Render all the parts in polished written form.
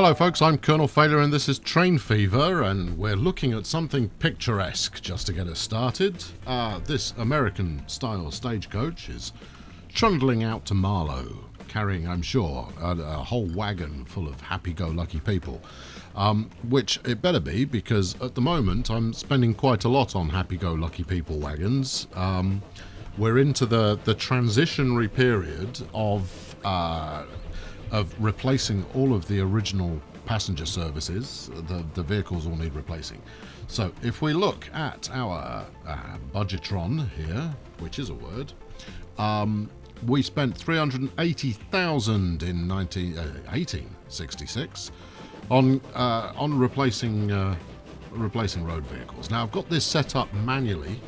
Hello folks, I'm Colonel Failure and this is Train Fever, and we're looking at something picturesque just to get us started. This American-style stagecoach is trundling out to Marlow, carrying, I'm sure, a whole wagon full of happy-go-lucky people. Which it better be, because at the moment I'm spending quite a lot on happy-go-lucky people wagons. We're into the transitionary period of replacing all of the original passenger services. The vehicles all need replacing. So if we look at our budgetron here, which is a word, we spent $380,000 in 1866 on replacing road vehicles. Now I've got this set up manually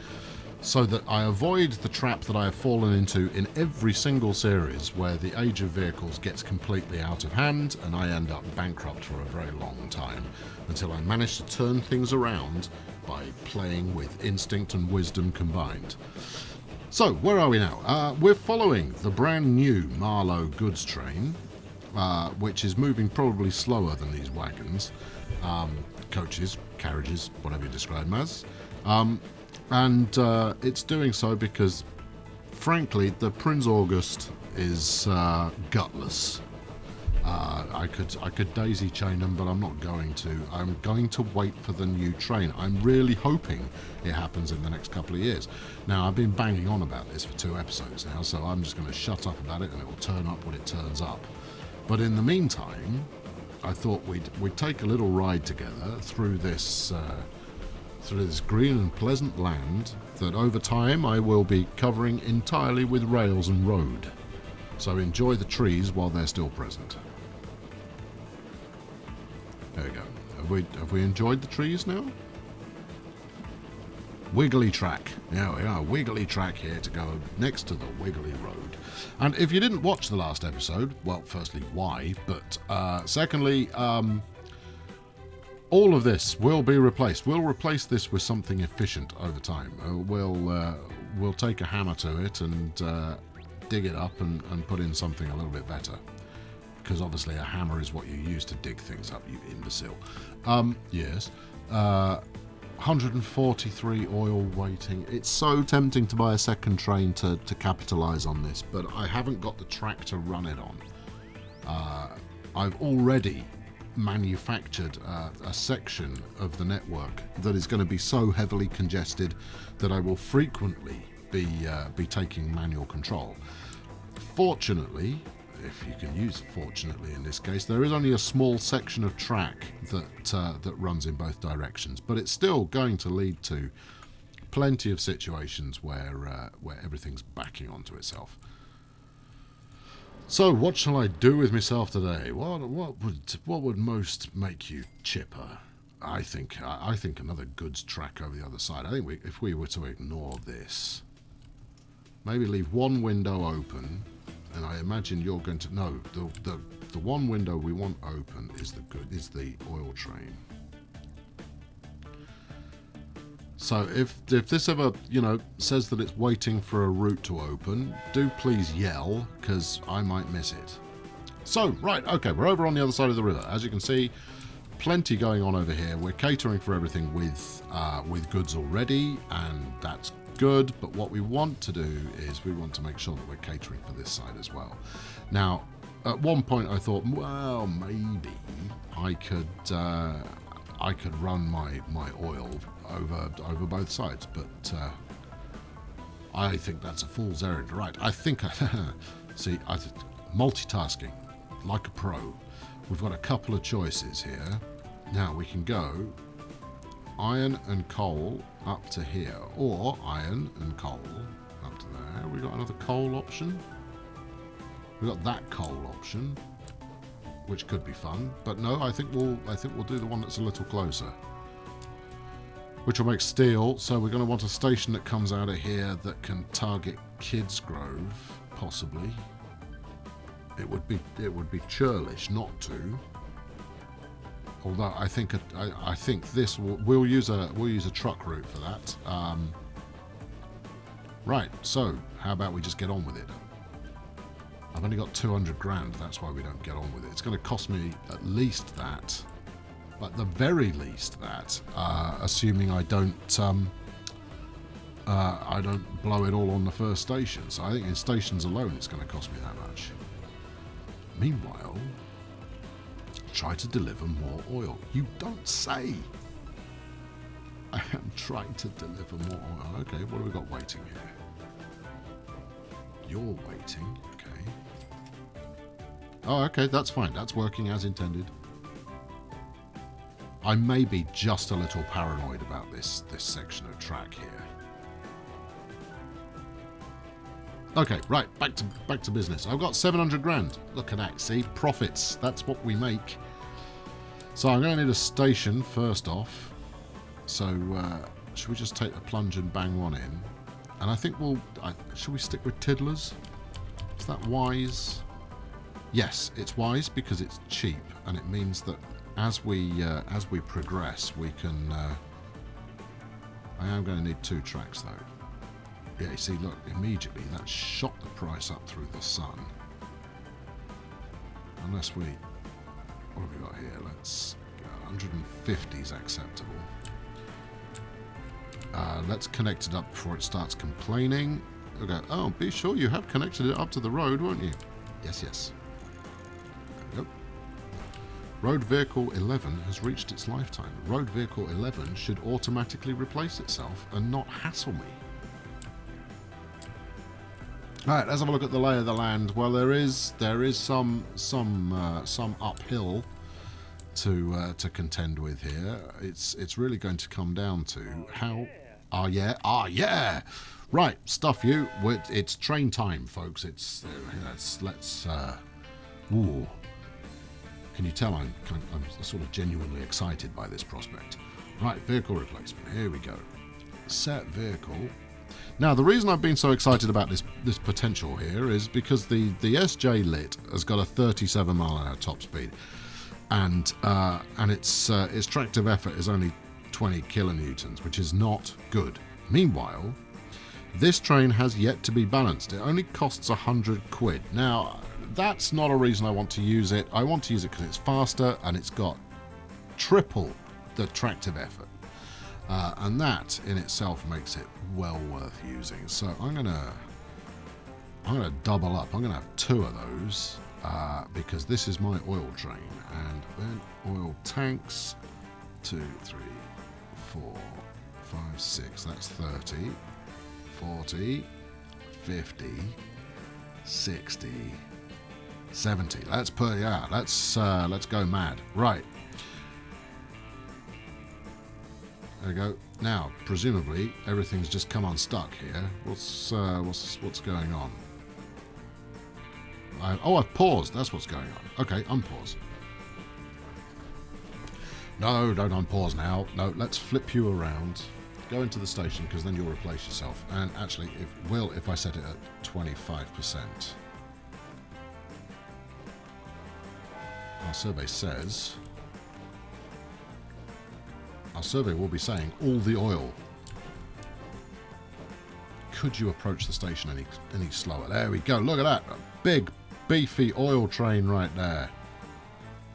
so that I avoid the trap that I have fallen into in every single series where the age of vehicles gets completely out of hand and I end up bankrupt for a very long time until I manage to turn things around by playing with instinct and wisdom combined. So, where are we now? We're following the brand new Marlow goods train, which is moving probably slower than these wagons, coaches, carriages, whatever you describe them as. And it's doing so because, frankly, the Prince August is gutless. I could daisy chain them, but I'm not going to. I'm going to wait for the new train. I'm really hoping it happens in the next couple of years. Now, I've been banging on about this for 2 episodes now, so I'm just going to shut up about it and it will turn up when it turns up. But in the meantime, I thought we'd take a little ride together through this green and pleasant land that over time I will be covering entirely with rails and road. So enjoy the trees while they're still present. There we go. Have we enjoyed the trees now? Wiggly track. Yeah, we are. Wiggly track here to go next to the wiggly road. And if you didn't watch the last episode, well, firstly, why? But secondly, all of this will be replaced. We'll replace this with something efficient over time. We'll take a hammer to it and dig it up and put in something a little bit better. Because obviously a hammer is what you use to dig things up, you imbecile. Yes. 143 oil waiting. It's so tempting to buy a second train to capitalise on this, but I haven't got the track to run it on. I've already manufactured a section of the network that is going to be so heavily congested that I will frequently be taking manual control. Fortunately, if you can use fortunately in this case, there is only a small section of track that runs in both directions, but it's still going to lead to plenty of situations where everything's backing onto itself. So, what shall I do with myself today? What would most make you chipper? I think another goods track over the other side. I think if we were to ignore this, maybe leave one window open, and I imagine you're going to know the one window we want open is the oil train. So if this ever, says that it's waiting for a route to open, do please yell, because I might miss it. So, right, okay, we're over on the other side of the river. As you can see, plenty going on over here. We're catering for everything with goods already, and that's good. But what we want to do is we want to make sure that we're catering for this side as well. Now, at one point I thought, well, maybe I could run my oil over both sides, but I think that's a fool's errand. Right, I think multitasking like a pro. We've got a couple of choices here. Now we can go iron and coal up to here, or iron and coal up to there. We got another coal option. We got that coal option, which could be fun, but no, I think we'll do the one that's a little closer, which will make steel. So we're going to want a station that comes out of here that can target Kids Grove, possibly. It would be churlish not to. Although I think this we'll use a truck route for that. Right. So how about we just get on with it? I've only got 200 grand. That's why we don't get on with it. It's going to cost me at least that. At the very least that, assuming I don't blow it all on the first station. So I think in stations alone it's going to cost me that much. Meanwhile, try to deliver more oil. You don't say. I am trying to deliver more oil. Okay, what have we got waiting here? You're waiting. Okay. Oh, okay, that's fine. That's working as intended. I may be just a little paranoid about this section of track here. Okay, right, back to business. I've got 700 grand. Look at that, see? Profits. That's what we make. So I'm going to need a station first off. So should we just take the plunge and bang one in? And I think should we stick with Tiddlers? Is that wise? Yes, it's wise because it's cheap, and it means that as we progress, we can. I am going to need 2 tracks though. Yeah, you see, look, immediately that shot the price up through the sun. Unless we, what have we got here? Let's 150 is acceptable. Let's connect it up before it starts complaining. Okay. Oh, be sure you have connected it up to the road, won't you? Yes, yes. There we go. Road vehicle 11 has reached its lifetime. Road vehicle 11 should automatically replace itself and not hassle me. Alright, let's have a look at the lay of the land. Well, there is some uphill to contend with here. It's really going to come down to how. Ah yeah. Right, stuff you. It's train time, folks. Let's. Ooh. Can you tell I'm sort of genuinely excited by this prospect? Right, vehicle replacement. Here we go. Set vehicle. Now, the reason I've been so excited about this potential here is because the SJ Lit has got a 37 mile an hour top speed, and its tractive effort is only 20 kilonewtons, which is not good. Meanwhile, this train has yet to be balanced. It only costs 100 quid. Now, that's not a reason I want to use it. I want to use it because it's faster and it's got triple the tractive effort. And that in itself makes it well worth using. So I'm gonna double up. I'm gonna have 2 of those because this is my oil train. And then oil tanks, 2, 3, 4, 5, 6. That's 30, 40, 50, 60, 70. Let's go mad. Right. There we go. Now, presumably, everything's just come unstuck here. What's going on? I've paused. That's what's going on. Okay, unpause. No, don't unpause now. No, let's flip you around. Go into the station, because then you'll replace yourself. And actually, it will if I set it at 25%. Our survey says... Our survey will be saying all the oil. Could you approach the station any slower? There we go. Look at that. A big, beefy oil train right there.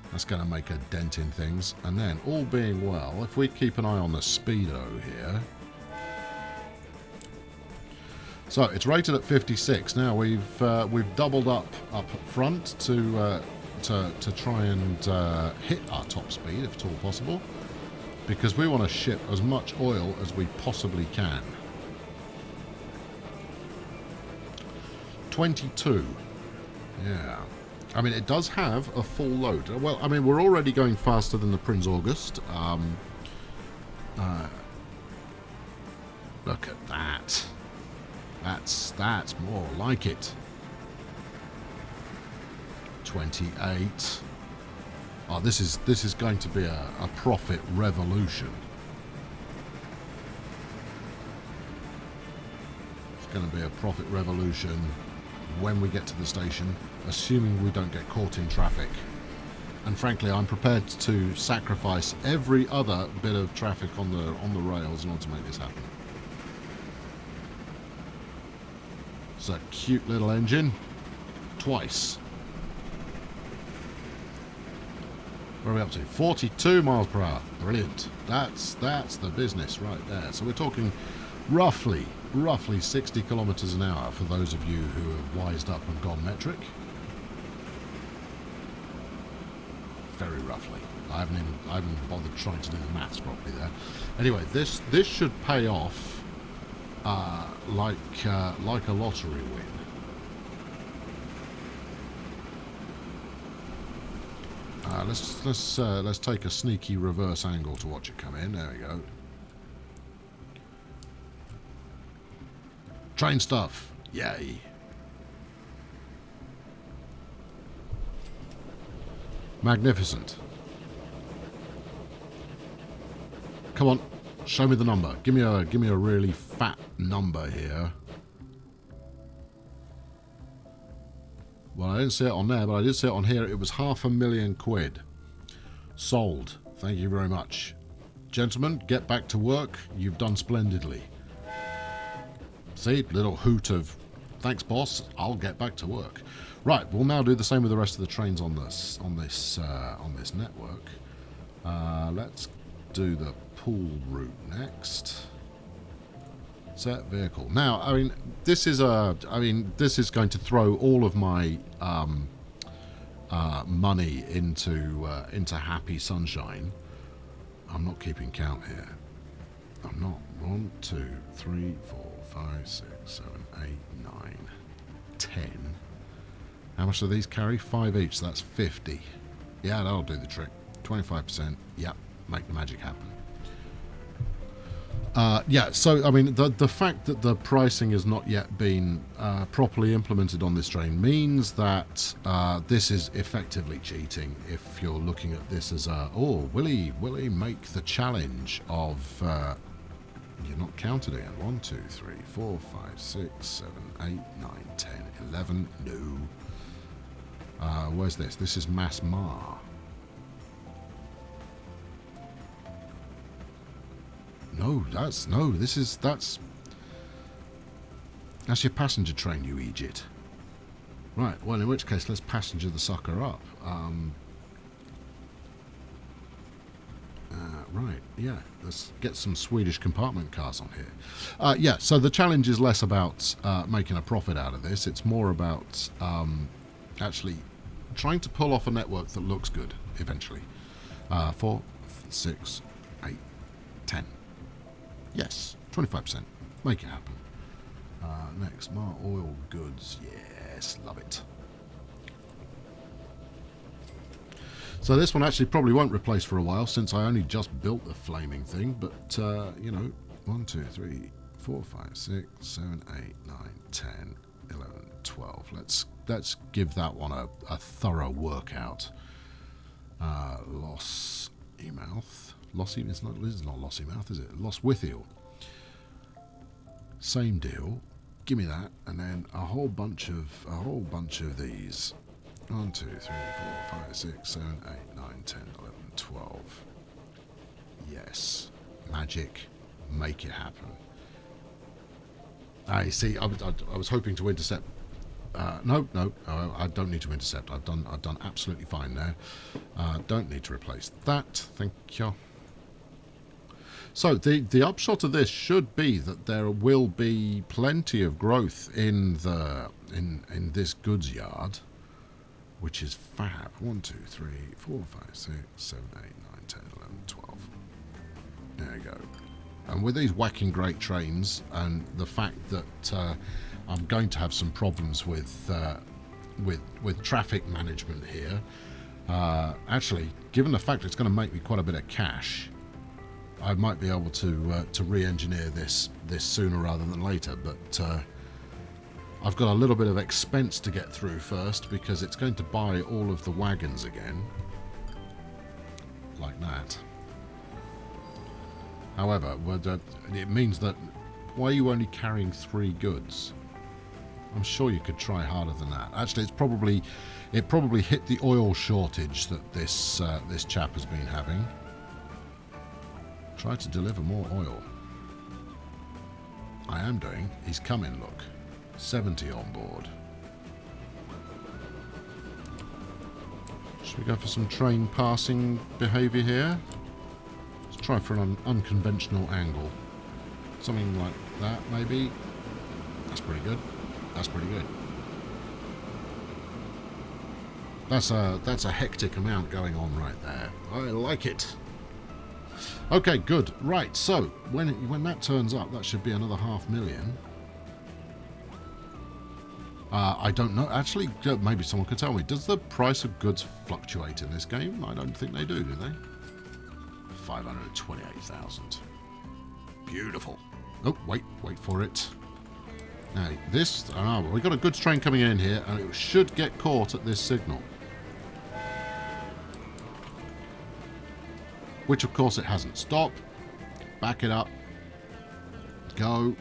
That's going to make a dent in things. And then, all being well, if we keep an eye on the speedo here. So, it's rated at 56. Now, we've doubled up front to try and hit our top speed, if at all possible. Because we want to ship as much oil as we possibly can. 22. Yeah. I mean, it does have a full load. Well, I mean, we're already going faster than the Prince August. Look at that. That's more like it. 28. Oh, this is going to be a profit revolution. It's going to be a profit revolution when we get to the station, assuming we don't get caught in traffic. And frankly, I'm prepared to sacrifice every other bit of traffic on the rails in order to make this happen. It's a cute little engine. twice. Where are we up to? 42 miles per hour. Brilliant. That's the business right there. So we're talking roughly 60 kilometers an hour for those of you who have wised up and gone metric. Very roughly. I haven't bothered trying to do the maths properly there. Anyway, this should pay off like a lottery win. Let's take a sneaky reverse angle to watch it come in. There we go. Train stuff. Yay. Magnificent. Come on, show me the number. Give me a really fat number here. Well, I didn't see it on there, but I did see it on here. It was £500,000. Sold. Thank you very much. Gentlemen, get back to work. You've done splendidly. See, little hoot of thanks, boss. I'll get back to work. Right, we'll now do the same with the rest of the trains on this network. Let's do the pool route next. Set vehicle. Now, I mean, this is going to throw all of my money into happy sunshine. I'm not keeping count here. I'm not. 1, 2, 3, 4, 5, 6, 7, 8, 9, 10. How much do these carry? 5 each. So that's 50. Yeah, that'll do the trick. 25%. Yep, make the magic happen. Yeah, so, I mean, the fact that the pricing has not yet been properly implemented on this train means that this is effectively cheating if you're looking at this as a, oh, will he make the challenge of, you're not counted again, 1, 2, 3, 4, 5, 6, 7, 8, 9, 10, 11, no. Where's this? This is Mass Mar. That's your passenger train, you idiot. Right, well, in which case, let's passenger the sucker up. Right, yeah, let's get some Swedish compartment cars on here. Yeah, so the challenge is less about making a profit out of this. It's more about actually trying to pull off a network that looks good, eventually. 4, 6, 8, 10. Yes, 25%. Make it happen. Next, Mar Oil Goods. Yes, love it. So this one actually probably won't replace for a while since I only just built the flaming thing. But, you know, 1, 2, 3, 4, 5, 6, 7, 8, 9, 10, 11, 12. Let's give that one a thorough workout. Loss Emouth. Lossy, this is not Lossy Mouth, is it? Lostwithiel. Same deal. Give me that, and then a whole bunch of these. 1, 2, 3, 4, 5, 6, 7, 8, 9, 10, 11, 12. Yes, magic, make it happen. I see. I was hoping to intercept. No, I don't need to intercept. I've done absolutely fine there. Don't need to replace that. Thank you. So the upshot of this should be that there will be plenty of growth in this goods yard, which is fab. 1, 2, 3, 4, 5, 6, 7, 8, 9, 10, 11, 12. There you go. And with these whacking great trains and the fact that I'm going to have some problems with traffic management here, actually, given the fact it's going to make me quite a bit of cash, I might be able to re-engineer this sooner rather than later, but I've got a little bit of expense to get through first because it's going to buy all of the wagons again, like that. However, it means that, why are you only carrying 3 goods? I'm sure you could try harder than that. Actually, it probably hit the oil shortage that this chap has been having. Try to deliver more oil. I am doing. He's coming, look. 70 on board. Should we go for some train passing behaviour here? Let's try for an unconventional angle. Something like that, maybe. That's pretty good. That's pretty good. That's a hectic amount going on right there. I like it. Okay, good. Right, so when that turns up, that should be another 500,000. I don't know. Actually, maybe someone could tell me. Does the price of goods fluctuate in this game? I don't think they do they? 528,000. Beautiful. Oh, wait for it. Now, this... we've got a goods train coming in here, and it should get caught at this signal. Which, of course, it hasn't. Stop. Back it up. Go.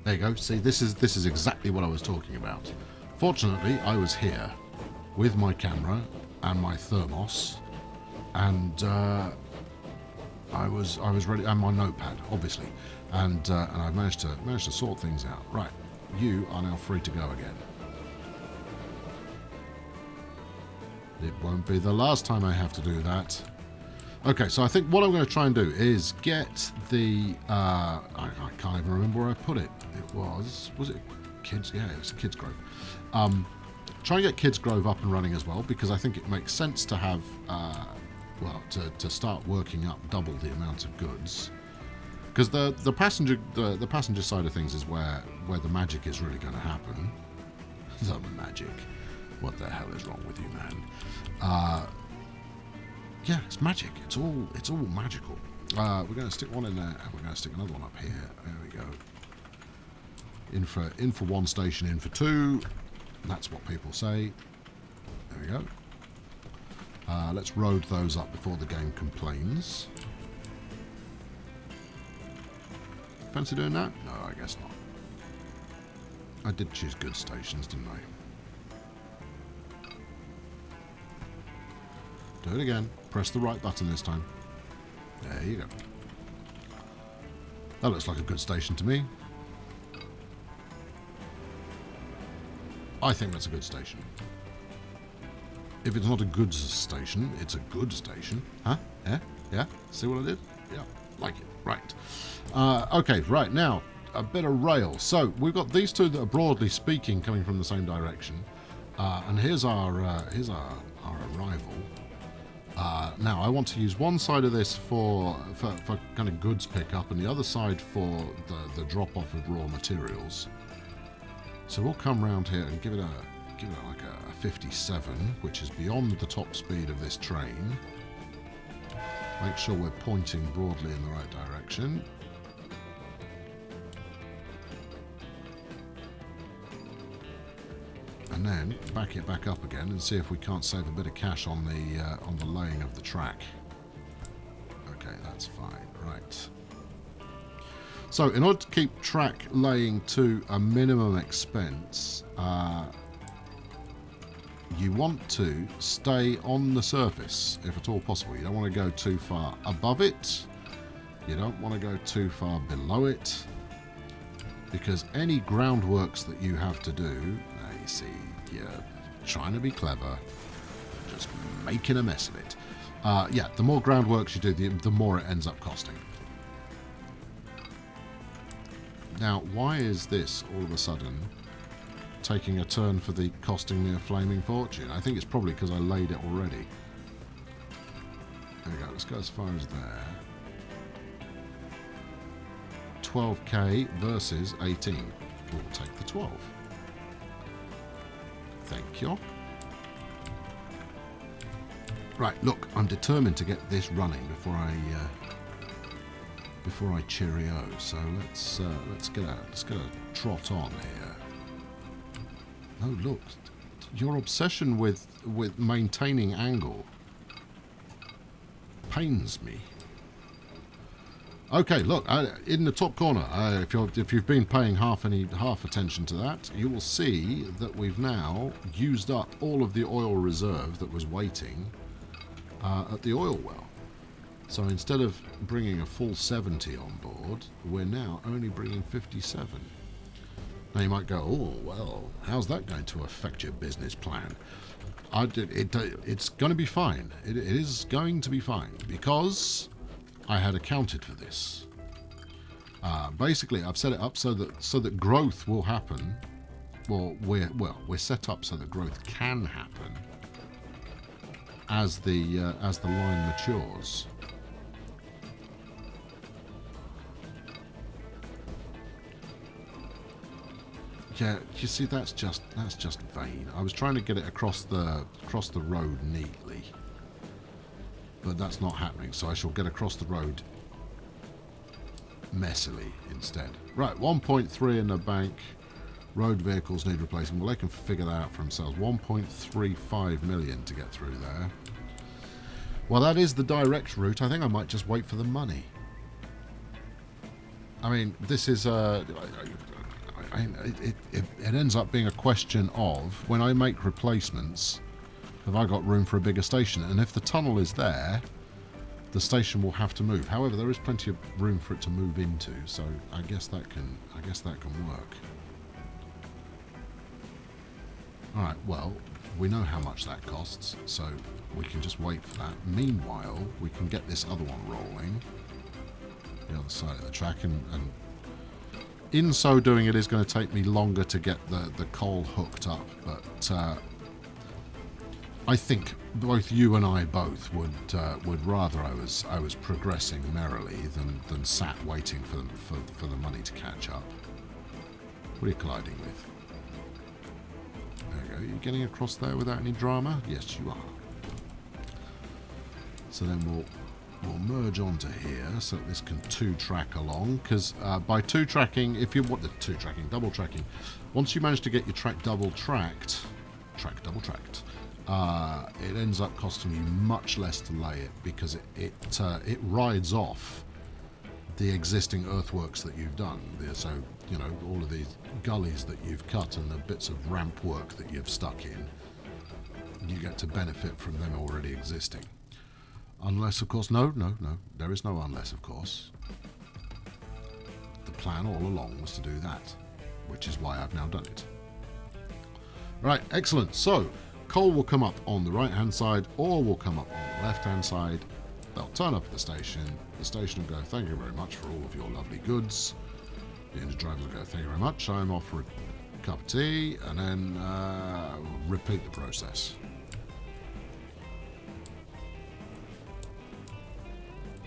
There you go. See, this is exactly what I was talking about. Fortunately, I was here with my camera and my thermos, and I was ready, and my notepad, obviously, and I managed to sort things out. Right, you are now free to go again. It won't be the last time I have to do that. Okay, so I think what I'm going to try and do is get the... I can't even remember where I put it. It was it Kids? Yeah, it was Kids Grove. Try and get Kids Grove up and running as well, because I think it makes sense to have... to start working up double the amount of goods. Because the passenger side of things is where the magic is really going to happen. The magic. What the hell is wrong with you, man? Yeah, it's magic. It's all magical. We're going to stick one in there, and we're going to stick another one up here. There we go. In for one station, in for two. That's what people say. There we go. Let's road those up before the game complains. Fancy doing that? No, I guess not. I did choose good stations, didn't I? Do it again. Press the right button this time. There you go. That looks like a good station to me. I think that's a good station. If it's not a goods station, it's a good station. Huh? Yeah? Yeah? See what I did? Yeah. Like it. Right. Okay, right. Now, a bit of rail. So, we've got these two that are broadly speaking coming from the same direction. And here's our arrival. Now, I want to use one side of this for kind of goods pickup and the other side for the drop-off of raw materials. So we'll come round here and give it like a 57, which is beyond the top speed of this train. Make sure we're pointing broadly in the right direction. And then back it back up again and see if we can't save a bit of cash on the laying of the track. Okay, that's fine. Right. So, in order to keep track laying to a minimum expense, you want to stay on the surface, if at all possible. You don't want to go too far above it. You don't want to go too far below it. Because any groundworks that you have to do, you see, you're trying to be clever, just making a mess of it. Yeah, the more groundworks you do, the more it ends up costing. Now, why is this all of a sudden taking a turn for the costing me a flaming fortune? I think it's probably because I laid it already. There we go, let's go as far as there. 12k versus 18. We'll take the 12. Thank you. Right, look, I'm determined to get this running before I cheerio. So let's get a trot on here. Oh look, your obsession with maintaining angle pains me. Okay, look, in the top corner, if you've been paying half attention to that, you will see that we've now used up all of the oil reserve that was waiting at the oil well. So instead of bringing a full 70 on board, we're now only bringing 57. Now you might go, oh, well, how's that going to affect your business plan? It's going to be fine. It is going to be fine because I had accounted for this. Basically, I've set it up so that growth will happen. We're set up so that growth can happen as the line matures. Yeah, you see, that's just vain. I was trying to get it across the road neatly, but that's not happening. So I shall get across the road messily instead. Right, 1.3 in the bank. Road vehicles need replacing. Well, they can figure that out for themselves. 1.35 million to get through there. Well, that is the direct route. I think I might just wait for the money. I mean, this is it ends up being a question of, when I make replacements, have I got room for a bigger station? And if the tunnel is there, the station will have to move. However, there is plenty of room for it to move into, so I guess that can work. All right, well, we know how much that costs, so we can just wait for that. Meanwhile, we can get this other one rolling, the other side of the track, and in so doing, it is going to take me longer to get the coal hooked up, but I think both you and I both would rather I was progressing merrily than sat waiting for the money to catch up. What are you colliding with? There you go. Are you getting across there without any drama? Yes, you are. So then we'll merge onto here so that this can two-track along, because by two-tracking, if you want the two-tracking, double-tracking, once you manage to get your track double-tracked, it ends up costing you much less to lay it, because it rides off the existing earthworks that you've done. So, you know, all of these gullies that you've cut and the bits of ramp work that you've stuck in, you get to benefit from them already existing. Unless, of course, no, there is no unless, of course. The plan all along was to do that, which is why I've now done it. Right, excellent. So, coal will come up on the right-hand side, or will come up on the left-hand side. They'll turn up at the station. The station will go, thank you very much for all of your lovely goods. The engine driver will go, thank you very much, I'm off for a cup of tea, and then repeat the process.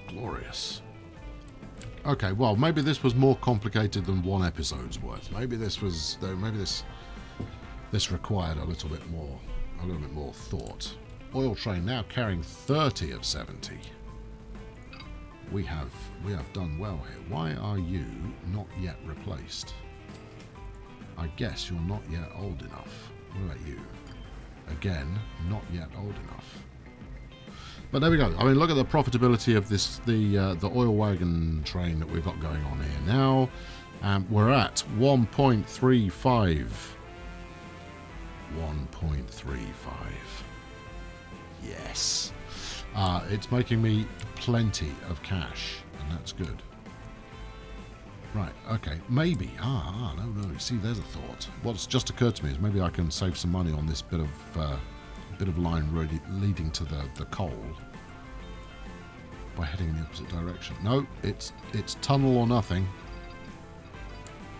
Glorious. Okay, well, maybe this was more complicated than one episode's worth. Maybe this required a little bit more thought. Oil train now carrying 30 of 70. We have done well here. Why are you not yet replaced? I guess you're not yet old enough. What about you? Again, not yet old enough. But there we go. I mean, look at the profitability of this, the oil wagon train that we've got going on here now. We're at 1.35. 1.35. Yes. It's making me plenty of cash, and that's good. Right, okay, maybe. No. See, there's a thought. What's just occurred to me is maybe I can save some money on this bit of line really leading to the coal by heading in the opposite direction. No, it's tunnel or nothing.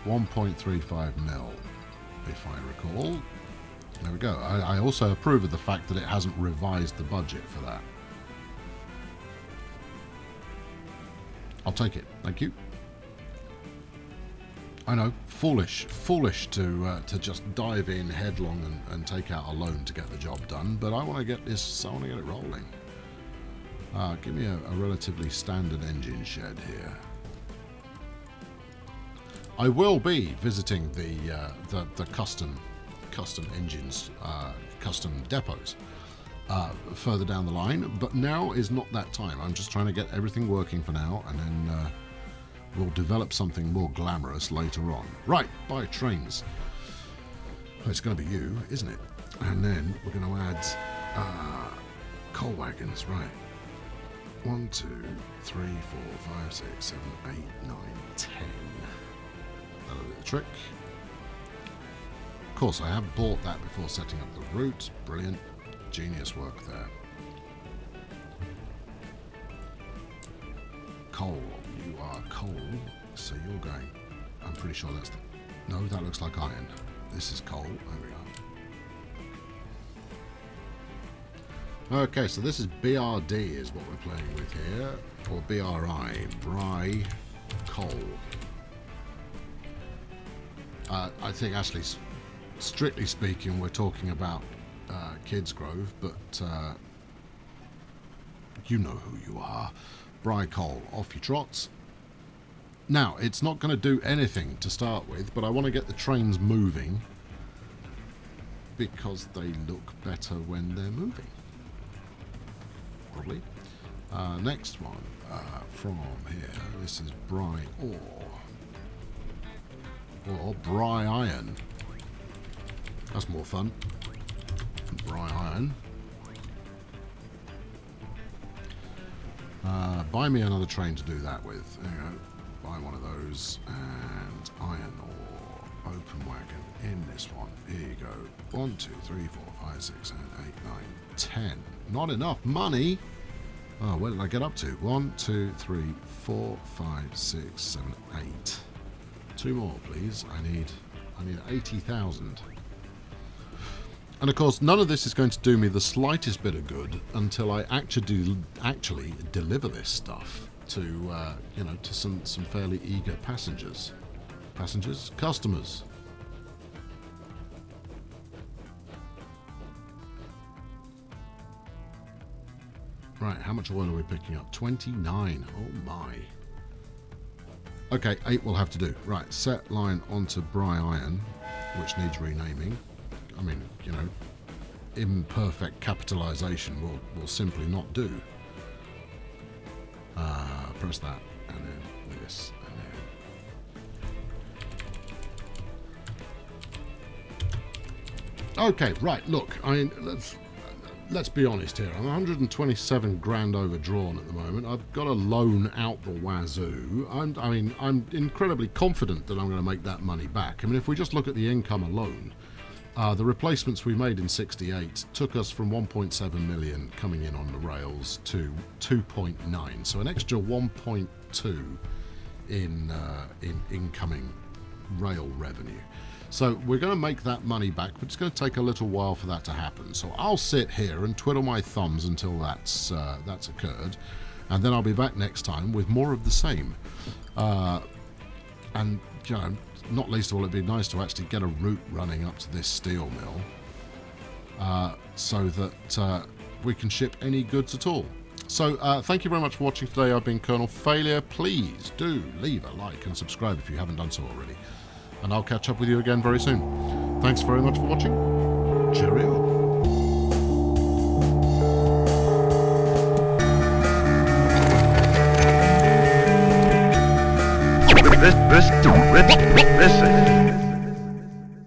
1.35 mil, if I recall. There we go. I also approve of the fact that it hasn't revised the budget for that. I'll take it. Thank you. I know, foolish to just dive in headlong and take out a loan to get the job done, but I want to get this. I want to get it rolling. Give me a relatively standard engine shed here. I will be visiting the custom engines, custom depots further down the line, but now is not that time. I'm just trying to get everything working for now, and then we'll develop something more glamorous later on. Right, buy trains. Oh, it's going to be you, isn't it? And then we're going to add coal wagons. Right. 1, 2, 3, 4, 5, 6, 7, 8, 9, 10. That'll do the trick. course, I have bought that before setting up the route. Brilliant. Genius work there. Coal. You are coal. So you're going... I'm pretty sure that's the... No, that looks like iron. This is coal. There we are. Okay, so this is BRD is what we're playing with here. Or BRI. Bry coal. I think actually, strictly speaking, we're talking about Kids Grove, but you know who you are. Bry coal, off you trots. Now, it's not going to do anything to start with, but I want to get the trains moving because they look better when they're moving. Probably. Next one from here. This is Bry ore. Or Bry iron. That's more fun. Bry iron. Buy me another train to do that with. There you go. Buy one of those. And iron ore. Open wagon in this one. Here you go. 1, 2, 3, 4, 5, 6, 7, 8, 9, 10. Not enough money. Oh, where did I get up to? 1, 2, 3, 4, 5, 6, 7, 8. 2 more, please. I need 80,000. And of course, none of this is going to do me the slightest bit of good until I actually deliver this stuff to you know, to some fairly eager passengers. Customers. Right, how much oil are we picking up? 29. Oh my. Okay, 8 will have to do. Right, set line onto Bry iron, which needs renaming. I mean, you know, imperfect capitalization will simply not do. Press that, and then this, and then... Okay, right, look, I mean, let's be honest here. I'm 127 grand overdrawn at the moment. I've got a loan out the wazoo. I'm incredibly confident that I'm going to make that money back. I mean, if we just look at the income alone, the replacements we made in 68 took us from 1.7 million coming in on the rails to 2.9. So an extra 1.2 in incoming rail revenue. So we're going to make that money back, but it's going to take a little while for that to happen. So I'll sit here and twiddle my thumbs until that's occurred, and then I'll be back next time with more of the same. And you know, not least of all, it'd be nice to actually get a route running up to this steel mill, so that we can ship any goods at all. So thank you very much for watching today. I've been Colonel Failure. Please do leave a like and subscribe if you haven't done so already. And I'll catch up with you again very soon. Thanks very much for watching. Cheerio. This